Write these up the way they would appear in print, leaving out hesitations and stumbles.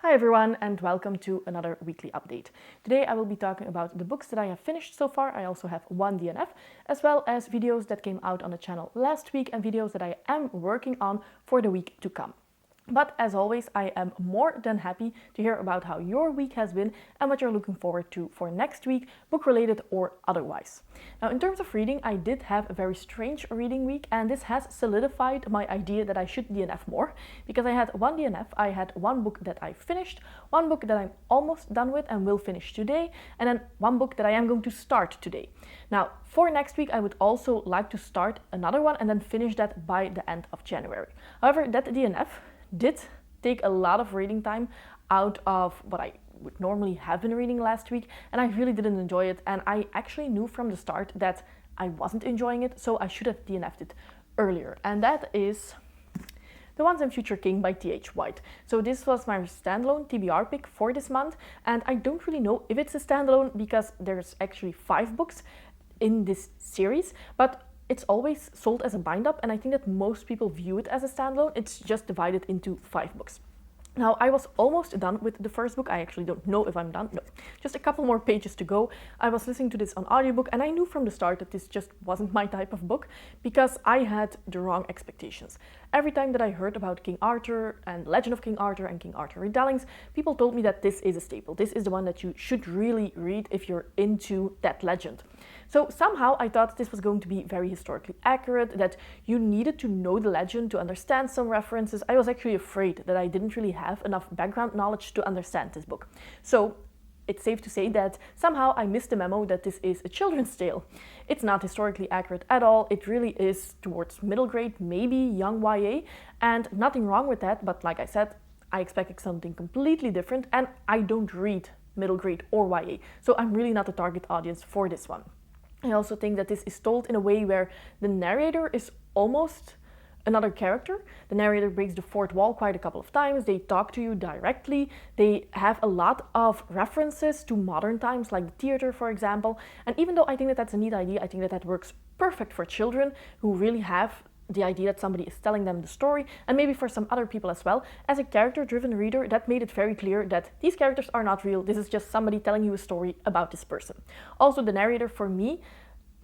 Hi everyone and welcome to another weekly update. Today I will be talking about the books that I have finished so far. I also have one DNF, as well as videos that came out on the channel last week and videos that I am working on for the week to come. But as always, I am more than happy to hear about how your week has been and what you're looking forward to for next week, book related or otherwise. Now, in terms of reading, I did have a very strange reading week, and this has solidified my idea that I should DNF more, because I had one DNF, I had one book that I finished, one book that I'm almost done with and will finish today, and then one book that I am going to start today. Now, for next week, I would also like to start another one and then finish that by the end of January. However, that DNF did take a lot of reading time out of what I would normally have been reading last week, and I really didn't enjoy it, and I actually knew from the start that I wasn't enjoying it, so I should have DNF'd it earlier, and that is The Once and Future King by T.H. White. So this was my standalone TBR pick for this month, and I don't really know if it's a standalone because there's actually 5 books in this series, but it's always sold as a bind-up, and I think that most people view it as a standalone. It's just divided into 5 books. Now, I was almost done with the first book. I actually don't know if I'm done. No, just a couple more pages to go. I was listening to this on audiobook, and I knew from the start that this just wasn't my type of book because I had the wrong expectations. Every time that I heard about King Arthur and Legend of King Arthur and King Arthur retellings, people told me that this is a staple. This is the one that you should really read if you're into that legend. So somehow I thought this was going to be very historically accurate, that you needed to know the legend to understand some references. I was actually afraid that I didn't really have enough background knowledge to understand this book. So it's safe to say that somehow I missed the memo that this is a children's tale. It's not historically accurate at all. It really is towards middle grade, maybe young YA, and nothing wrong with that. But like I said, I expected something completely different, and I don't read middle grade or YA. So I'm really not the target audience for this one. I also think that this is told in a way where the narrator is almost another character. The narrator breaks the fourth wall quite a couple of times. They talk to you directly. They have a lot of references to modern times, like the theater, for example. And even though I think that that's a neat idea, I think that that works perfect for children who really have the idea that somebody is telling them the story, and maybe for some other people as well. As a character-driven reader, that made it very clear that these characters are not real. This is just somebody telling you a story about this person. Also, the narrator, for me,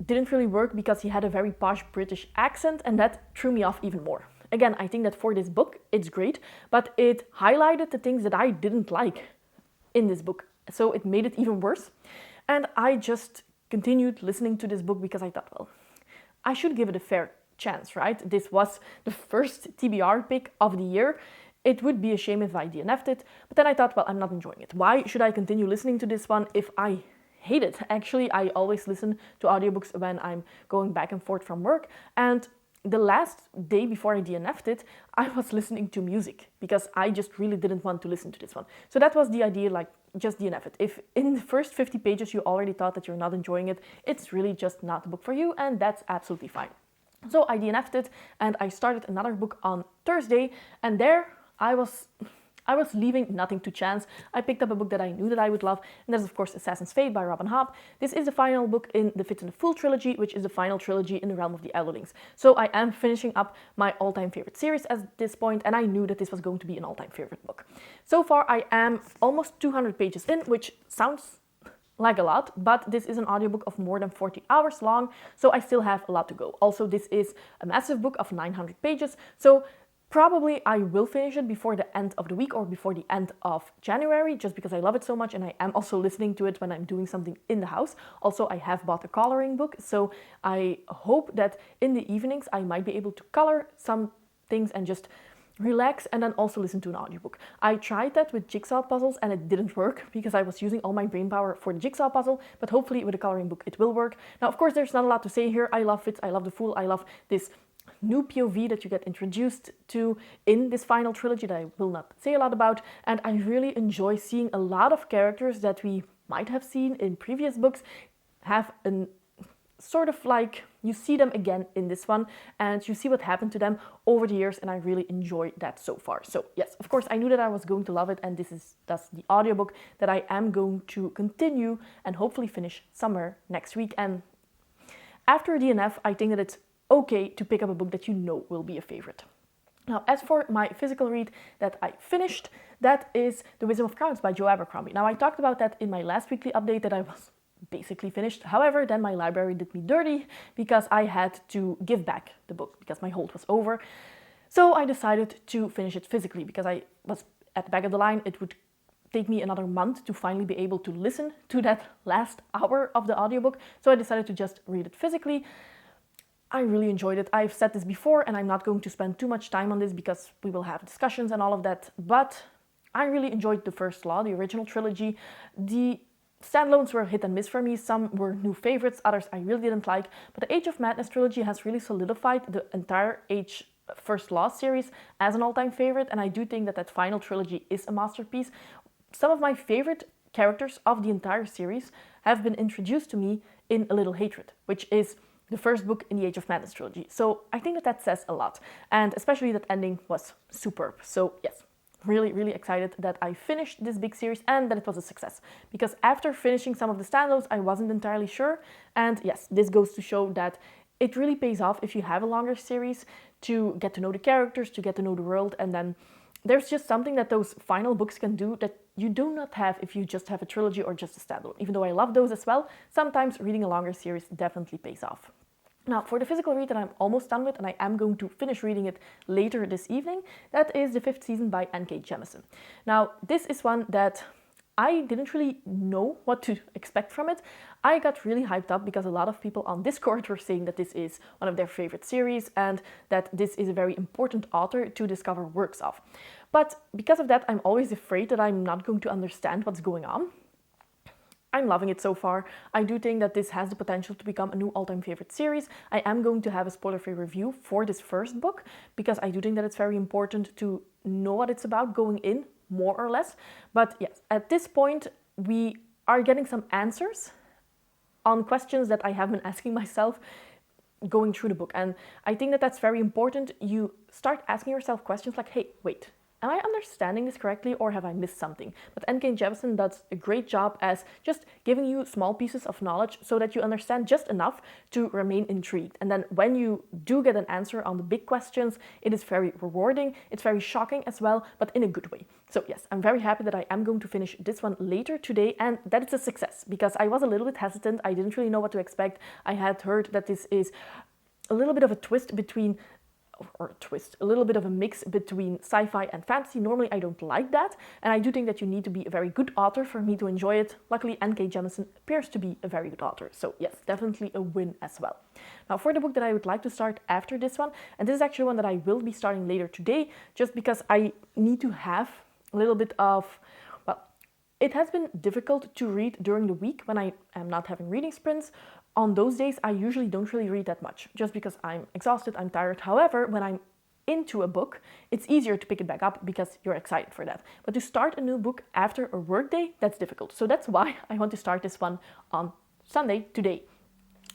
didn't really work because he had a very posh British accent, and that threw me off even more. Again, I think that for this book, it's great, but it highlighted the things that I didn't like in this book, so it made it even worse. And I just continued listening to this book because I thought, well, I should give it a fair chance, right? This was the first TBR pick of the year. It would be a shame if I DNF'd it, but then I thought, well, I'm not enjoying it. Why should I continue listening to this one if I hate it? Actually, I always listen to audiobooks when I'm going back and forth from work, and the last day before I DNF'd it, I was listening to music because I just really didn't want to listen to this one. So that was the idea, like, just DNF it. If in the first 50 pages you already thought that you're not enjoying it, it's really just not the book for you, and that's absolutely fine. So I DNF'd it, and I started another book on Thursday, and there I was leaving nothing to chance. I picked up a book that I knew that I would love, and that is, of course, Assassin's Fate by Robin Hobb. This is the final book in the Fit and the Fool trilogy, which is the final trilogy in the realm of the Elderlings. So I am finishing up my all-time favorite series at this point, and I knew that this was going to be an all-time favorite book. So far, I am almost 200 pages in, which sounds like a lot, but this is an audiobook of more than 40 hours long, so I still have a lot to go. Also, this is a massive book of 900 pages, so probably I will finish it before the end of the week or before the end of January, just because I love it so much, and I am also listening to it when I'm doing something in the house. Also, I have bought a coloring book, so I hope that in the evenings I might be able to color some things and just relax and then also listen to an audiobook. I tried that with jigsaw puzzles and it didn't work because I was using all my brain power for the jigsaw puzzle, but hopefully with a coloring book it will work. Now, of course, there's not a lot to say here. I love it. I love the Fool. I love this new POV that you get introduced to in this final trilogy that I will not say a lot about, and I really enjoy seeing a lot of characters that we might have seen in previous books have an sort of like, you see them again in this one, and you see what happened to them over the years, and I really enjoy that so far. So yes, of course, I knew that I was going to love it, and this is thus the audiobook that I am going to continue and hopefully finish somewhere next week. And after a DNF, I think that it's okay to pick up a book that you know will be a favorite. Now, as for my physical read that I finished, That is The Wisdom of Crowds by Joe Abercrombie. Now, I talked about that in my last weekly update that I was basically finished. However, then my library did me dirty because I had to give back the book because my hold was over. So I decided to finish it physically because I was at the back of the line. It would take me another month to finally be able to listen to that last hour of the audiobook. So I decided to just read it physically. I really enjoyed it. I've said this before and I'm not going to spend too much time on this because we will have discussions and all of that. But I really enjoyed The First Law, the original trilogy. The standalones were hit and miss for me. Some were new favorites, others I really didn't like. But the Age of Madness trilogy has really solidified the entire First Law series as an all-time favorite. And I do think that that final trilogy is a masterpiece. Some of my favorite characters of the entire series have been introduced to me in A Little Hatred, which is the first book in the Age of Madness trilogy. So I think that that says a lot. And especially that ending was superb. So yes, really, really excited that I finished this big series and that it was a success. Because after finishing some of the standalones, I wasn't entirely sure. And yes, this goes to show that it really pays off if you have a longer series to get to know the characters, to get to know the world. And then there's just something that those final books can do that you do not have if you just have a trilogy or just a standalone. Even though I love those as well, sometimes reading a longer series definitely pays off. Now, for the physical read that I'm almost done with, and I am going to finish reading it later this evening, that is the 5th season by N.K. Jemisin. Now, this is one that I didn't really know what to expect from it. I got really hyped up because a lot of people on Discord were saying that this is one of their favorite series and that this is a very important author to discover works of. But because of that, I'm always afraid that I'm not going to understand what's going on. I'm loving it so far. I do think that this has the potential to become a new all-time favorite series. I am going to have a spoiler-free review for this first book because I do think that it's very important to know what it's about going in, more or less. But yes, at this point, we are getting some answers on questions that I have been asking myself going through the book. And I think that that's very important. You start asking yourself questions like, hey, wait, am I understanding this correctly or have I missed something? But N.K. Jemisin does a great job as just giving you small pieces of knowledge so that you understand just enough to remain intrigued. And then when you do get an answer on the big questions, it is very rewarding. It's very shocking as well, but in a good way. So yes, I'm very happy that I am going to finish this one later today and that it's a success because I was a little bit hesitant. I didn't really know what to expect. I had heard that this is a little bit of a twist between a little bit of a mix between sci-fi and fantasy. Normally I don't like that, and I do think that you need to be a very good author for me to enjoy it. Luckily, N.K. Jemisin appears to be a very good author, so yes, definitely a win as well. Now for the book that I would like to start after this one, and this is actually one that I will be starting later today, just because I need to have a little bit of, well, it has been difficult to read during the week when I am not having reading sprints. On those days, I usually don't really read that much, just because I'm exhausted, I'm tired. However, when I'm into a book, it's easier to pick it back up because you're excited for that. But to start a new book after a work day, that's difficult. So that's why I want to start this one on Sunday, today.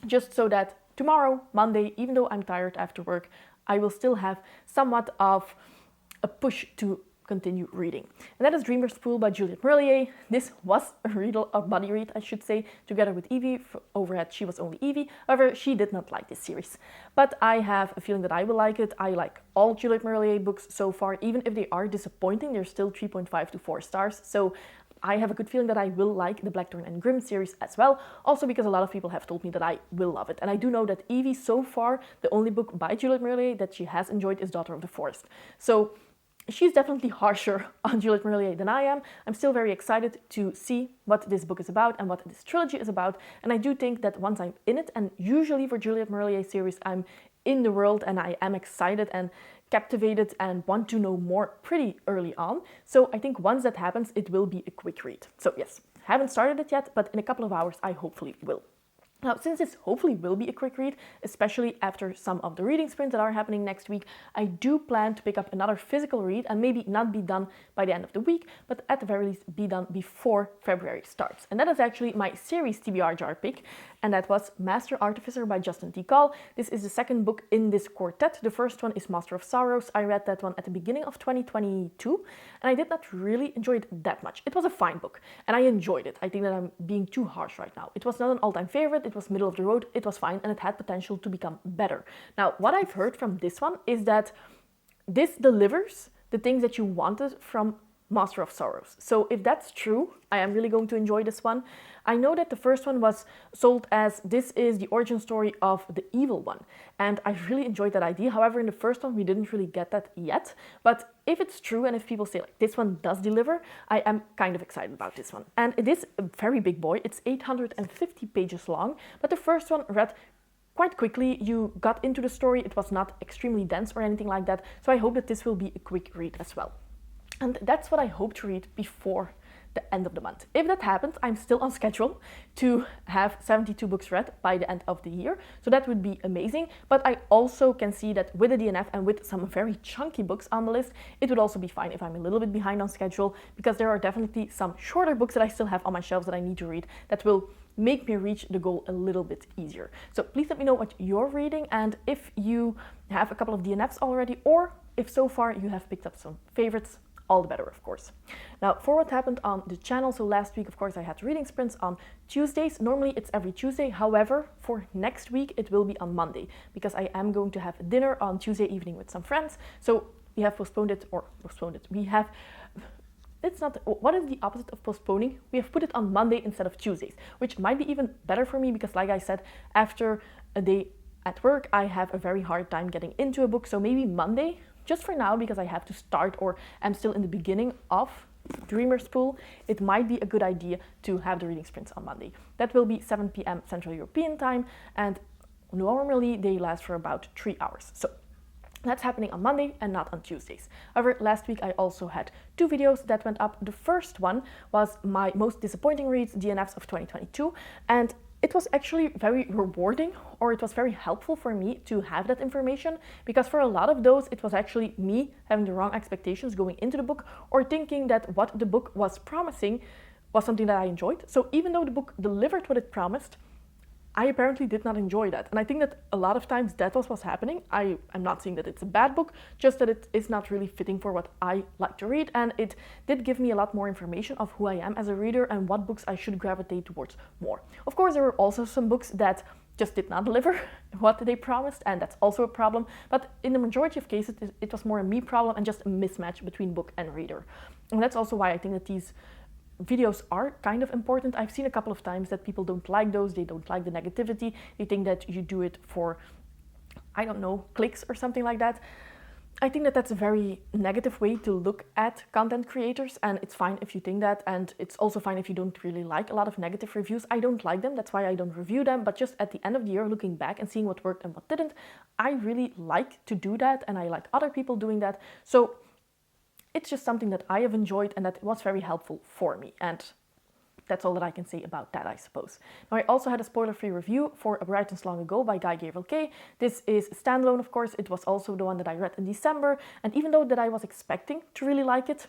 Just so that tomorrow, Monday, even though I'm tired after work, I will still have somewhat of a push to continue reading. And that is Dreamer's Pool by Juliette Merlier. This was a buddy read, I should say, together with Evie over at She Was Only Evie. However, she did not like this series. But I have a feeling that I will like it. I like all Juliette Merlier books so far. Even if they are disappointing, they're still 3.5 to 4 stars. So I have a good feeling that I will like the Blackthorn and Grimm series as well. Also because a lot of people have told me that I will love it. And I do know that Evie, so far, the only book by Juliette Merlier that she has enjoyed is Daughter of the Forest. So she's definitely harsher on Juliette Merlier than I am. I'm still very excited to see what this book is about and what this trilogy is about. And I do think that once I'm in it, and usually for Juliette Merlier series, I'm in the world and I am excited and captivated and want to know more pretty early on. So I think once that happens, it will be a quick read. So yes, haven't started it yet, but in a couple of hours, I hopefully will. Now, since this hopefully will be a quick read, especially after some of the reading sprints that are happening next week, I do plan to pick up another physical read and maybe not be done by the end of the week, but at the very least be done before February starts. And that is actually my series TBR jar pick, and that was Master Artificer by Justin T. Call. This is the second book in this quartet. The first one is Master of Sorrows. I read that one at the beginning of 2022, and I did not really enjoy it that much. It was a fine book, and I enjoyed it. I think that I'm being too harsh right now. It was not an all-time favorite. It was middle of the road, it was fine, and it had potential to become better. Now, what I've heard from this one is that this delivers the things that you wanted from Master of Sorrows. So if that's true, I am really going to enjoy this one. I know that the first one was sold as this is the origin story of the evil one, and I really enjoyed that idea. However, in the first one we didn't really get that yet, but if it's true and if people say like this one does deliver, I am kind of excited about this one. And it is a very big boy. It's 850 pages long, but the first one read quite quickly. You got into the story. It was not extremely dense or anything like that, so I hope that this will be a quick read as well. And that's what I hope to read before the end of the month. If that happens, I'm still on schedule to have 72 books read by the end of the year. So that would be amazing. But I also can see that with the DNF and with some very chunky books on the list, it would also be fine if I'm a little bit behind on schedule, because there are definitely some shorter books that I still have on my shelves that I need to read that will make me reach the goal a little bit easier. So please let me know what you're reading, and if you have a couple of DNFs already, or if so far you have picked up some favorites, all the better, of course. Now, for what happened on the channel, so last week, of course, I had reading sprints on Tuesdays. Normally, it's every Tuesday. However, for next week, it will be on Monday, because I am going to have dinner on Tuesday evening with some friends. So we have postponed it. It's not, what is the opposite of postponing? We have put it on Monday instead of Tuesdays, which might be even better for me, because like I said, after a day at work, I have a very hard time getting into a book. So maybe Monday, just for now, because I have to start or I'm still in the beginning of Dreamer's Pool, it might be a good idea to have the reading sprints on Monday. That will be 7 p.m. Central European time, and normally they last for about 3 hours. So that's happening on Monday and not on Tuesdays. However, last week I also had 2 videos that went up. The first one was my most disappointing reads, DNFs of 2022, and it was actually very rewarding, or it was very helpful for me to have that information, because for a lot of those, it was actually me having the wrong expectations going into the book, or thinking that what the book was promising was something that I enjoyed. So even though the book delivered what it promised, I apparently did not enjoy that. And I think that a lot of times that was what's happening. I'm not saying that it's a bad book, just that it is not really fitting for what I like to read. And it did give me a lot more information of who I am as a reader and what books I should gravitate towards more. Of course, there were also some books that just did not deliver what they promised, and that's also a problem. But in the majority of cases, it was more a me problem and just a mismatch between book and reader. And that's also why I think that these videos are kind of important. I've seen a couple of times that people don't like those, they don't like the negativity, they think that you do it for, I don't know, clicks or something like that. I think that that's a very negative way to look at content creators, and it's fine if you think that, and it's also fine if you don't really like a lot of negative reviews. I don't like them, that's why I don't review them, but just at the end of the year, looking back and seeing what worked and what didn't, I really like to do that, and I like other people doing that. So it's just something that I have enjoyed and that was very helpful for me. And that's all that I can say about that, I suppose. Now, I also had a spoiler-free review for A Bright and Long Ago by Guy Gabriel Kay. This is Standalone, of course. It was also the one that I read in December. And even though that I was expecting to really like it,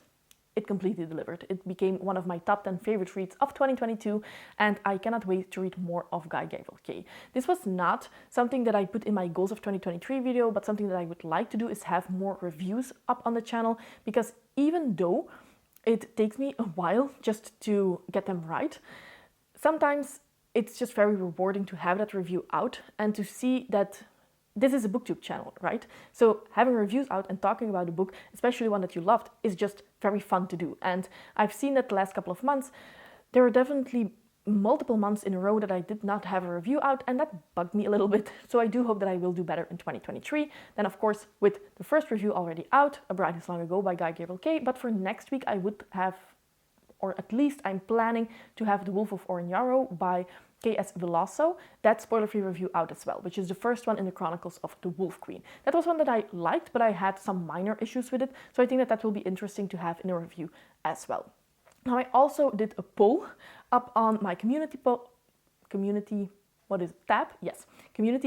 it completely delivered. It became one of my top 10 favorite reads of 2022, and I cannot wait to read more of Guy Gabriel Kay. This was not something that I put in my goals of 2023 video, but something that I would like to do is have more reviews up on the channel, because even though it takes me a while just to get them right, sometimes it's just very rewarding to have that review out and to see that this is a booktube channel, right? So having reviews out and talking about a book, especially one that you loved, is just very fun to do. And I've seen that the last couple of months, there are definitely multiple months in a row that I did not have a review out, and that bugged me a little bit. So I do hope that I will do better in 2023. Then, of course, with the first review already out, A Bright and Long Ago by Guy Gabriel Kay. But for next week, I would have, or at least I'm planning to have The Wolf of Orinjaro by K.S. Veloso, that spoiler-free review out as well, which is the first one in the Chronicles of the Wolf Queen. That was one that I liked, but I had some minor issues with it, so I think that that will be interesting to have in a review as well. Now, I also did a poll up on my community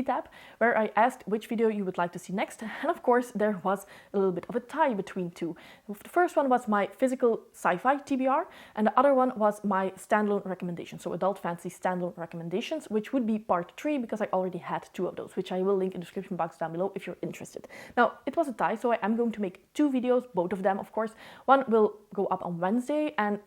tab, where I asked which video you would like to see next, and of course there was a little bit of a tie between two. The first one was my physical sci-fi TBR, and the other one was my standalone recommendation, so adult fantasy standalone recommendations, which would be part 3, because I already had 2 of those, which I will link in the description box down below if you're interested. Now, it was a tie, so I am going to make 2 videos, both of them, of course. One will go up on Wednesday, and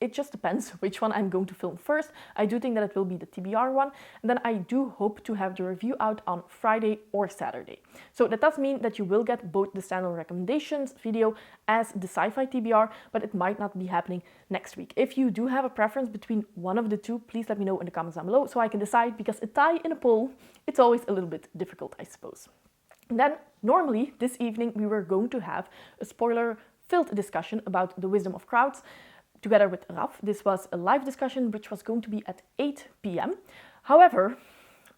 it just depends which one I'm going to film first. I do think that it will be the TBR one, and then I do hope to have the review out on Friday or Saturday. So that does mean that you will get both the standalone recommendations video as the sci-fi TBR, but it might not be happening next week. If you do have a preference between one of the two, please let me know in the comments down below so I can decide, because a tie in a poll, it's always a little bit difficult, I suppose. And then normally this evening we were going to have a spoiler-filled discussion about The Wisdom of Crowds together with Raf. This was a live discussion which was going to be at 8 p.m. However,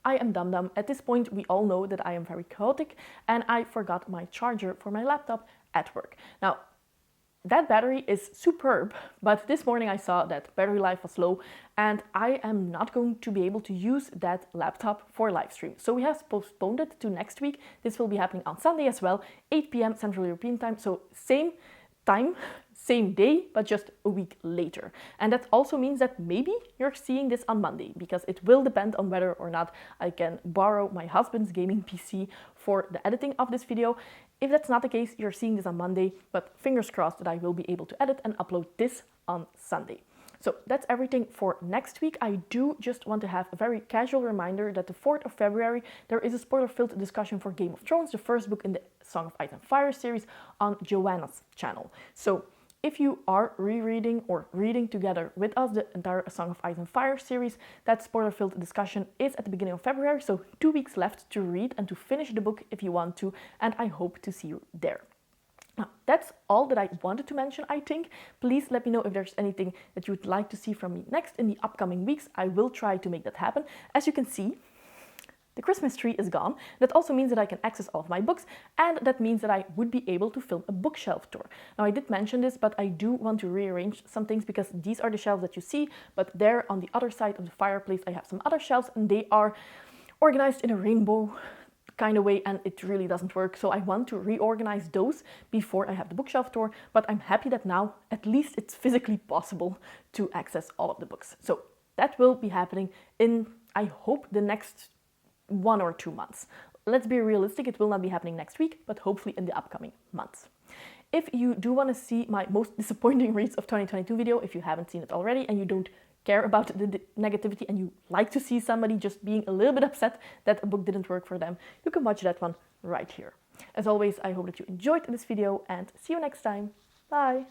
I am dumb. At this point we all know that I am very chaotic and I forgot my charger for my laptop at work. Now, that battery is superb, but this morning I saw that battery life was low and I am not going to be able to use that laptop for live stream. So we have postponed it to next week. This will be happening on Sunday as well, 8 p.m. Central European time, so same time, same day, but just a week later. And that also means that maybe you're seeing this on Monday, because it will depend on whether or not I can borrow my husband's gaming PC for the editing of this video. If that's not the case, you're seeing this on Monday, but fingers crossed that I will be able to edit and upload this on Sunday. So that's everything for next week. I do just want to have a very casual reminder that the 4th of February, there is a spoiler-filled discussion for Game of Thrones, the first book in the Song of Ice and Fire series, on Joanna's channel. So if you are rereading or reading together with us the entire Song of Ice and Fire series, that spoiler-filled discussion is at the beginning of February, so 2 weeks left to read and to finish the book if you want to, and I hope to see you there. Now, that's all that I wanted to mention, I think. Please let me know if there's anything that you would like to see from me next in the upcoming weeks. I will try to make that happen. As you can see, the Christmas tree is gone. That also means that I can access all of my books, and that means that I would be able to film a bookshelf tour. Now, I did mention this, but I do want to rearrange some things, because these are the shelves that you see, but there on the other side of the fireplace I have some other shelves, and they are organized in a rainbow kind of way, and it really doesn't work. So I want to reorganize those before I have the bookshelf tour, but I'm happy that now at least it's physically possible to access all of the books. So that will be happening in, I hope, the next 1 or 2 months. Let's be realistic, it will not be happening next week, but hopefully in the upcoming months. If you do want to see my most disappointing reads of 2022 video, if you haven't seen it already and you don't care about the negativity and you like to see somebody just being a little bit upset that a book didn't work for them, you can watch that one right here. As always, I hope that you enjoyed this video and see you next time. Bye!